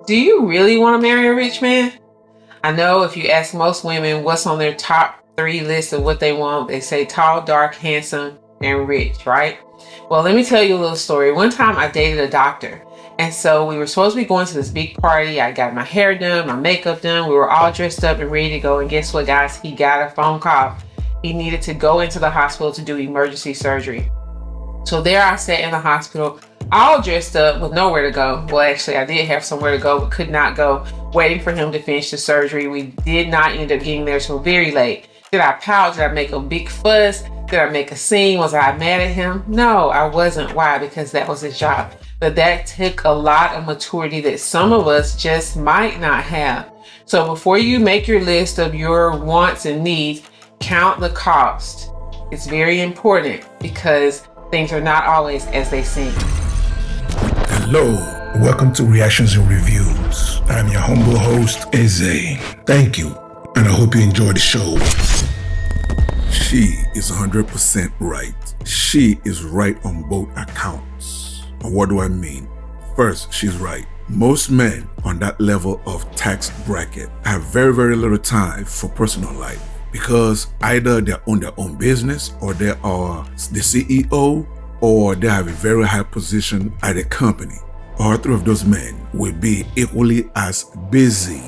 Do you really want to marry a rich man? I know if you ask most women what's on their top 3 list of what they want, they say tall, dark, handsome, and rich, right? Well, let me tell you a little story. One time I dated a doctor. And so we were supposed to be going to this big party. I got my hair done, my makeup done. We were all dressed up and ready to go. And guess what, guys? He got a phone call. He needed to go into the hospital to do emergency surgery. So there I sat in the hospital, all dressed up with nowhere to go. Well, actually, I did have somewhere to go, but could not go, waiting for him to finish the surgery. We did not end up getting there till very late. Did I pout? Did I make a big fuss? Did I make a scene? Was I mad at him? No, I wasn't. Why? Because that was his job. But that took a lot of maturity that some of us just might not have. So before you make your list of your wants and needs, count the cost. It's very important because things are not always as they seem. Hello, welcome to Reactions and Reviews. I'm your humble host, Eze. Thank you, and I hope you enjoy the show. She is 100% right. She is right on both accounts. And what do I mean? First, she's right. Most men on that level of tax bracket have very, very little time for personal life because either they own their own business or they are the CEO or they have a very high position at a company. All 3 of those men will be equally as busy.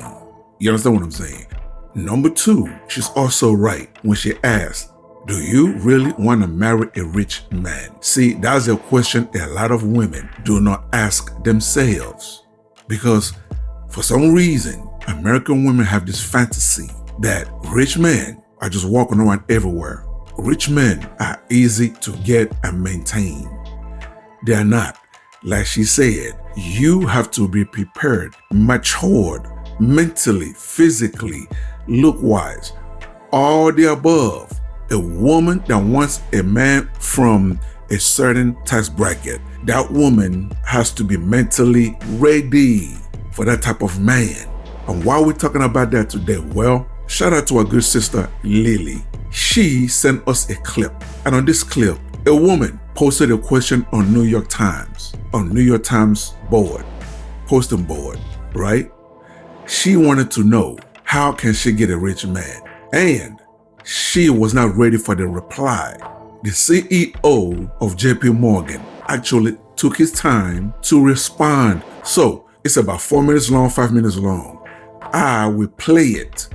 You understand what I'm saying? Number 2, she's also right when she asks, do you really want to marry a rich man? See, that's a question a lot of women do not ask themselves because for some reason, American women have this fantasy that rich men are just walking around everywhere. Rich men are easy to get and maintain. They are not. Like she said, you have to be prepared, matured, mentally, physically, look-wise, all the above. A woman that wants a man from a certain tax bracket, that woman has to be mentally ready for that type of man. And why are we talking about that today? Well, shout out to our good sister, Lily. She sent us a clip. And on this clip, a woman posted a question on New York Times posting board, right? She wanted to know, how can she get a rich man? And she was not ready for the reply. The CEO of JP Morgan actually took his time to respond. So it's about 4 minutes long, 5 minutes long. I will play it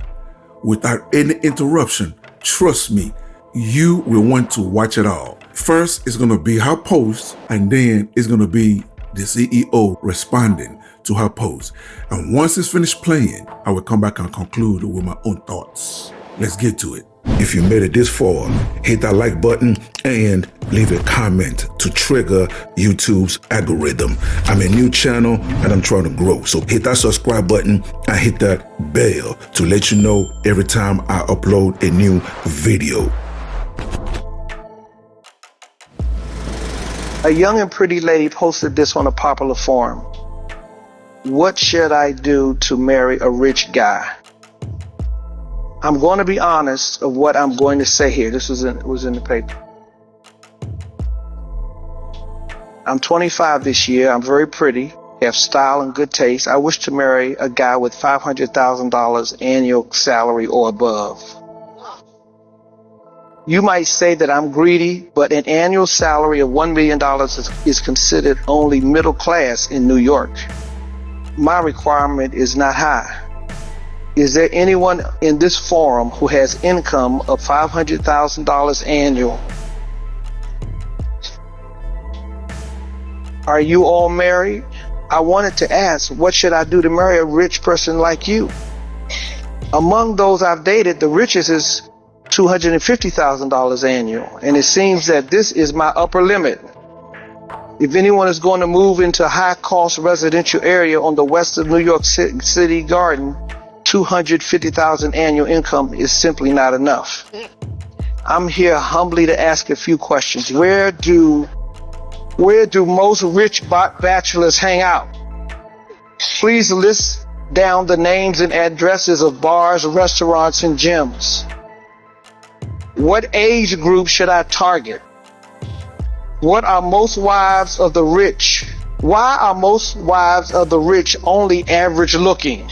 without any interruption. Trust me, you will want to watch it all. First, it's going to be her post, and then it's going to be the CEO responding to her post. And once it's finished playing, I will come back and conclude with my own thoughts. Let's get to it. If you made it this far, hit that like button and leave a comment to trigger YouTube's algorithm. I'm a new channel and I'm trying to grow. So hit that subscribe button and hit that bell to let you know every time I upload a new video. A young and pretty lady posted this on a popular forum. What should I do to marry a rich guy? I'm going to be honest of what I'm going to say here. This was in the paper. I'm 25 this year. I'm very pretty, have style and good taste. I wish to marry a guy with $500,000 annual salary or above. You might say that I'm greedy, but an annual salary of $1 million is considered only middle class in New York. My requirement is not high. Is there anyone in this forum who has income of $500,000 annual? Are you all married? I wanted to ask, what should I do to marry a rich person like you? Among those I've dated, the richest is $250,000 annual, and it seems that this is my upper limit. If anyone is going to move into a high-cost residential area on the west of New York City Garden, $250,000 annual income is simply not enough. I'm here humbly to ask a few questions. Where do most rich bachelors hang out? Please list down the names and addresses of bars, restaurants, and gyms. What age group should I target? What are most wives of the rich Why are most wives of the rich only average looking?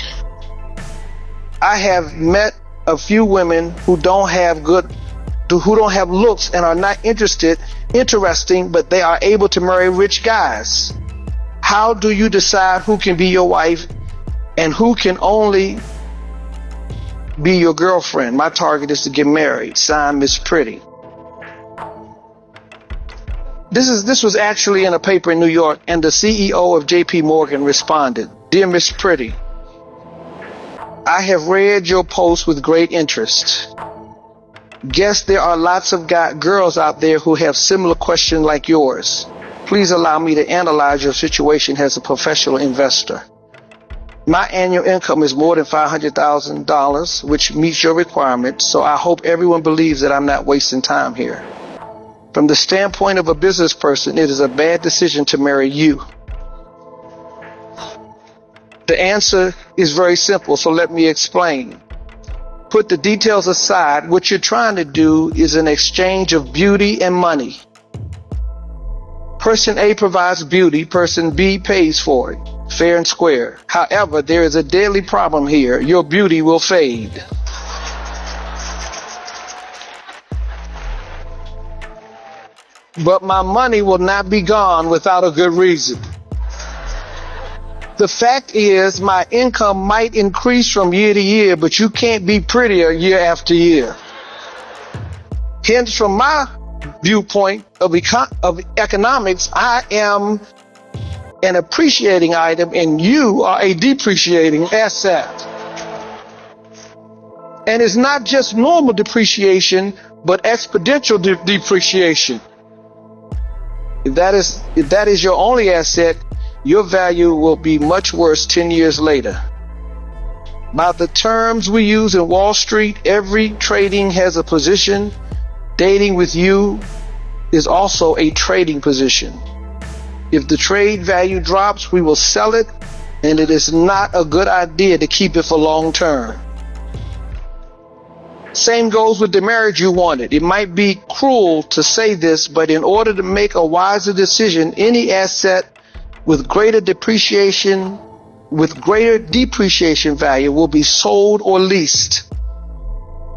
I have met a few women who don't have looks and are not interesting, but they are able to marry rich guys. How do you decide who can be your wife and who can only be your girlfriend? My target is to get married. Signed, Miss Pretty. This was actually in a paper in New York, and the CEO of JP Morgan responded, "Dear Miss Pretty, I have read your post with great interest. Guess there are lots of girls out there who have similar questions like yours. Please allow me to analyze your situation as a professional investor. My annual income is more than $500,000, which meets your requirements, so I hope everyone believes that I'm not wasting time here. From the standpoint of a business person, it is a bad decision to marry you." The answer is very simple, so let me explain. Put the details aside. What you're trying to do is an exchange of beauty and money. Person A provides beauty, person B pays for it. Fair and square. However, there is a deadly problem here. Your beauty will fade. But my money will not be gone without a good reason. The fact is, my income might increase from year to year, but you can't be prettier year after year. Hence, from my viewpoint of economics, I am an appreciating item and you are a depreciating asset. And it's not just normal depreciation, but exponential depreciation. If that is your only asset, your value will be much worse 10 years later. By the terms we use in Wall Street, every trading has a position. Dating with you is also a trading position. If the trade value drops, we will sell it, and it is not a good idea to keep it for long term. Same goes with the marriage you wanted. It might be cruel to say this, but in order to make a wiser decision, any asset with greater depreciation value will be sold or leased.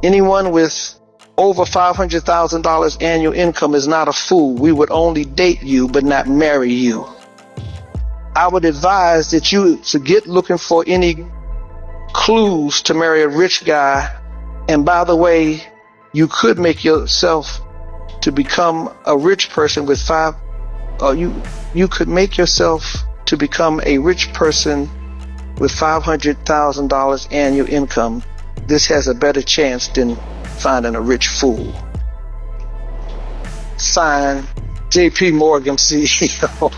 Anyone with over $500,000 annual income is not a fool. We would only date you but not marry you. I would advise that you forget looking for any clues to marry a rich guy. And by the way, you could make yourself to become a rich person with you could make yourself to become a rich person with $500,000 annual income. This has a better chance than finding a rich fool. Signed, JP Morgan CEO.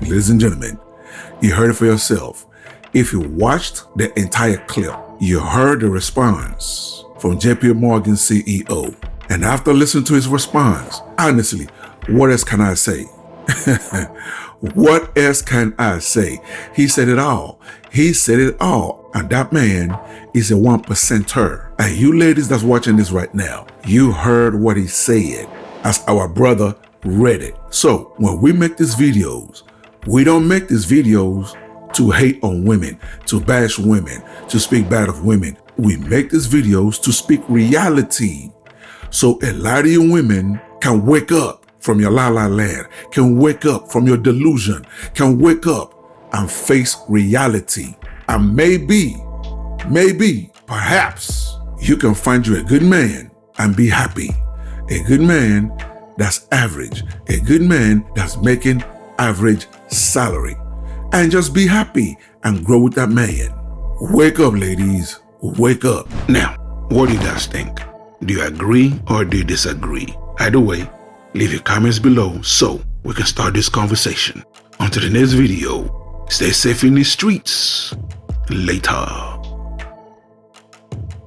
Ladies and gentlemen, you heard it for yourself. If you watched the entire clip, you heard the response from JP Morgan CEO. And after listening to his response, honestly, what else can I say? What else can I say? He said it all. He said it all. And that man is a 1%er. And you ladies that's watching this right now, you heard what he said as our brother read it. So when we make these videos, we don't make these videos to hate on women, to bash women, to speak bad of women. We make these videos to speak reality. So a lot of you women can wake up from your la-la land, can wake up from your delusion, can wake up and face reality. And maybe, perhaps, you can find you a good man and be happy. A good man that's average. A good man that's making average salary. And just be happy and grow with that man. Wake up, ladies. Wake up. Now, what do you guys think? Do you agree or do you disagree? Either way, leave your comments below so we can start this conversation. Until the next video, stay safe in the streets. Later.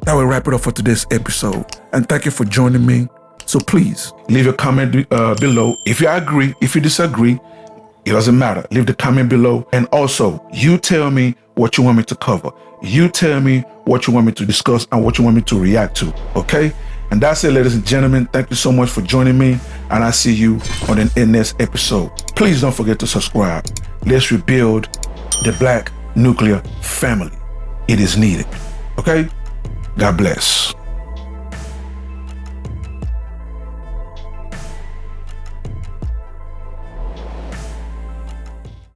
That will wrap it up for today's episode. And thank you for joining me. So please, leave a comment below. If you agree, if you disagree, it doesn't matter. Leave the comment below. And also, you tell me what you want me to cover. You tell me what you want me to discuss and what you want me to react to. Okay? And that's it, ladies and gentlemen. Thank you so much for joining me, and I'll see you on the next episode. Please don't forget to subscribe. Let's rebuild the Black nuclear family. It is needed. Okay? God bless.